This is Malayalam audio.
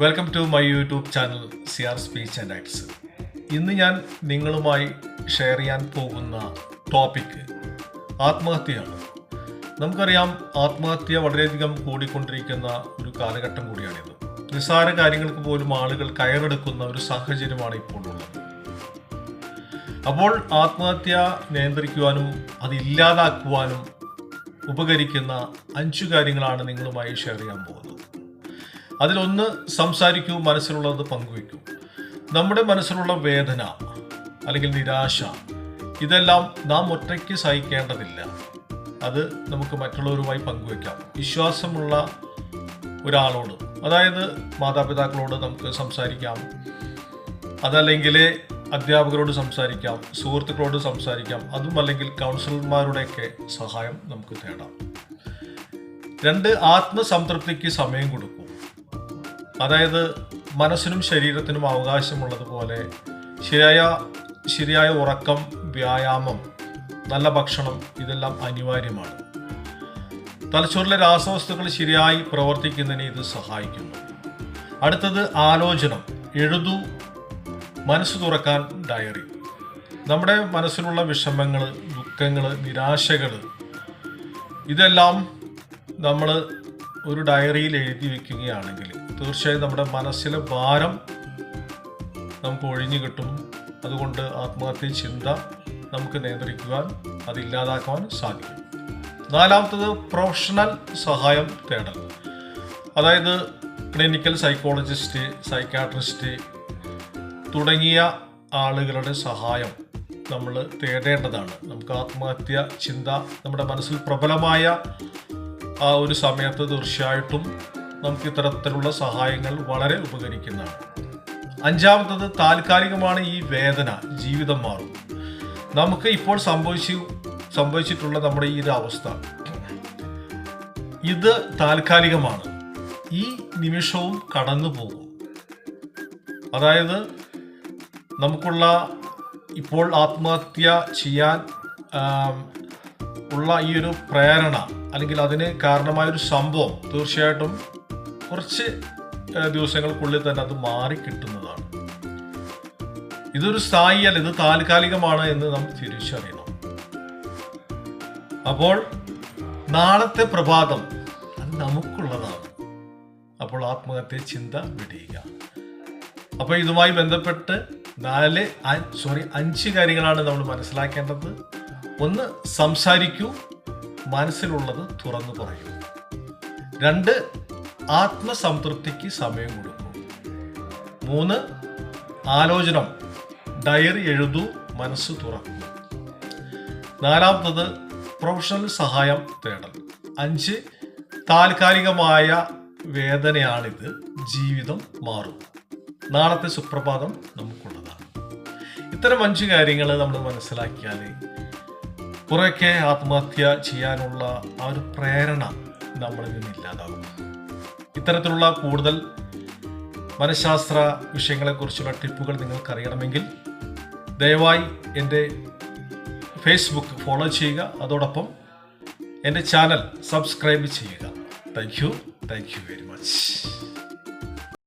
Welcome to my YouTube channel CR speech and acts. ഇന്ന് ഞാൻ നിങ്ങളുമായി ഷെയർ ചെയ്യാൻ പോകുന്ന ടോപ്പിക് ആത്മഹത്യയാണ്. നമുക്കറിയാം, ആത്മഹത്യ വളരെയധികം കൂടിക്കൊണ്ടിരിക്കുന്ന ഒരു കാലഘട്ടം കൂടിയാണിത്. നിസ്സാര കാര്യങ്ങൾക്ക് പോലും ആളുകൾ കയറെടുക്കുന്ന ഒരു സാഹചര്യമാണ് ഇപ്പോൾ ഉള്ളത്. അപ്പോൾ ആത്മഹത്യ നിയന്ത്രിക്കുവാനും അത് ഇല്ലാതാക്കുവാനും ഉപകരിക്കുന്ന 5 കാര്യങ്ങളാണ് നിങ്ങളുമായി ഷെയർ ചെയ്യാൻ പോകുന്നത്. അതിലൊന്ന്, സംസാരിക്കൂ, മനസ്സിലുള്ളത് പങ്കുവയ്ക്കൂ. നമ്മുടെ മനസ്സിലുള്ള വേദന അല്ലെങ്കിൽ നിരാശ, ഇതെല്ലാം നാം ഒറ്റയ്ക്ക് സഹിക്കേണ്ടതില്ല. അത് നമുക്ക് മറ്റുള്ളവരുമായി പങ്കുവയ്ക്കാം. വിശ്വാസമുള്ള ഒരാളോട്, അതായത് മാതാപിതാക്കളോട് നമുക്ക് സംസാരിക്കാം, അതല്ലെങ്കിൽ അധ്യാപകരോട് സംസാരിക്കാം, സുഹൃത്തുക്കളോട് സംസാരിക്കാം, അതും അല്ലെങ്കിൽ കൗൺസിലർമാരുടെയൊക്കെ സഹായം നമുക്ക് തേടാം. 2, ആത്മസംതൃപ്തിക്ക് സമയം കൊടുക്കും. അതായത് മനസ്സിനും ശരീരത്തിനും അവകാശമുള്ളതുപോലെ ശരിയായ ഉറക്കം, വ്യായാമം, നല്ല ഭക്ഷണം, ഇതെല്ലാം അനിവാര്യമാണ്. തലച്ചോറിലെ രാസവസ്തുക്കൾ ശരിയായി പ്രവർത്തിക്കുന്നതിന് ഇത് സഹായിക്കുന്നു. അടുത്തത്, ആലോചനം. എഴുതൂ, മനസ്സ് തുറക്കാൻ ഡയറി. നമ്മുടെ മനസ്സിലുള്ള വിഷമങ്ങൾ, ദുഃഖങ്ങൾ, നിരാശകൾ, ഇതെല്ലാം നമ്മൾ ഒരു ഡയറിയിൽ എഴുതി വയ്ക്കുകയാണെങ്കിൽ തീർച്ചയായും നമ്മുടെ മനസ്സിലെ ഭാരം നമുക്ക് ഒഴിഞ്ഞു കിട്ടും. അതുകൊണ്ട് ആത്മഹത്യ ചിന്ത നമുക്ക് നിയന്ത്രിക്കുവാൻ, അതില്ലാതാക്കുവാൻ സാധിക്കും. 4, പ്രൊഫഷണൽ സഹായം തേടൽ. അതായത് ക്ലിനിക്കൽ സൈക്കോളജിസ്റ്റ്, സൈക്കാട്രിസ്റ്റ് തുടങ്ങിയ ആളുകളുടെ സഹായം നമ്മൾ തേടേണ്ടതാണ്. നമുക്ക് ആത്മഹത്യ ചിന്ത നമ്മുടെ മനസ്സിൽ പ്രബലമായ ആ ഒരു സമയത്ത് തീർച്ചയായിട്ടും നമുക്ക് ഇത്തരത്തിലുള്ള സഹായങ്ങൾ വളരെ ഉപകരിക്കുന്നതാണ്. 5, താൽക്കാലികമാണ് ഈ വേദന, ജീവിതം മാറും. നമുക്ക് ഇപ്പോൾ സംഭവിച്ചിട്ടുള്ള നമ്മുടെ ഈ ഒരു അവസ്ഥ, ഇത് താൽക്കാലികമാണ്. ഈ നിമിഷവും കടന്നു പോകും. അതായത് നമുക്കുള്ള ഇപ്പോൾ ആത്മഹത്യ ചെയ്യാൻ ഉള്ള ഈ ഒരു പ്രേരണ അല്ലെങ്കിൽ അതിന് കാരണമായൊരു സംഭവം തീർച്ചയായിട്ടും കുറച്ച് ദിവസങ്ങൾക്കുള്ളിൽ തന്നെ അത് മാറിക്കിട്ടുന്നതാണ്. ഇതൊരു സ്ഥായി അല്ല, ഇത് താൽക്കാലികമാണ് എന്ന് നാം തിരിച്ചറിയണം. അപ്പോൾ നാളത്തെ പ്രഭാതം അത് നമുക്കുള്ളതാണ്. അപ്പോൾ ആത്മഹത്യ ചിന്ത വിടുക. അപ്പോൾ ഇതുമായി ബന്ധപ്പെട്ട് 5 കാര്യങ്ങളാണ് നമ്മൾ മനസ്സിലാക്കേണ്ടത്. 1, സംസാരിക്കൂ, മനസ്സിലുള്ളത് തുറന്നു പറയൂ. 2, ആത്മസംതൃപ്തിക്ക് സമയം കൊടുക്കൂ. 3, ആലോചനം, ഡയറി എഴുതൂ, മനസ്സ് തുറക്കൂ. 4, പ്രൊഫഷണൽ സഹായം തേടൽ. 5, താൽക്കാലികമായ വേദനയാണിത്, ജീവിതം മാറും. നാളത്തെ സുപ്രഭാതം നമുക്കുള്ളതാണ്. ഇത്തരം 5 കാര്യങ്ങൾ നമ്മൾ മനസ്സിലാക്കിയാൽ കുറേയൊക്കെ ആത്മഹത്യ ചെയ്യാനുള്ള ആ ഒരു പ്രേരണ നമ്മളിൽ നിന്നില്ലാതാകും. ഇത്തരത്തിലുള്ള കൂടുതൽ മനഃശാസ്ത്ര വിഷയങ്ങളെക്കുറിച്ചുള്ള ടിപ്പുകൾ നിങ്ങൾക്കറിയണമെങ്കിൽ ദയവായി എൻ്റെ ഫേസ്ബുക്ക് ഫോളോ ചെയ്യുക. അതോടൊപ്പം എൻ്റെ ചാനൽ സബ്സ്ക്രൈബ് ചെയ്യുക. Thank you very much.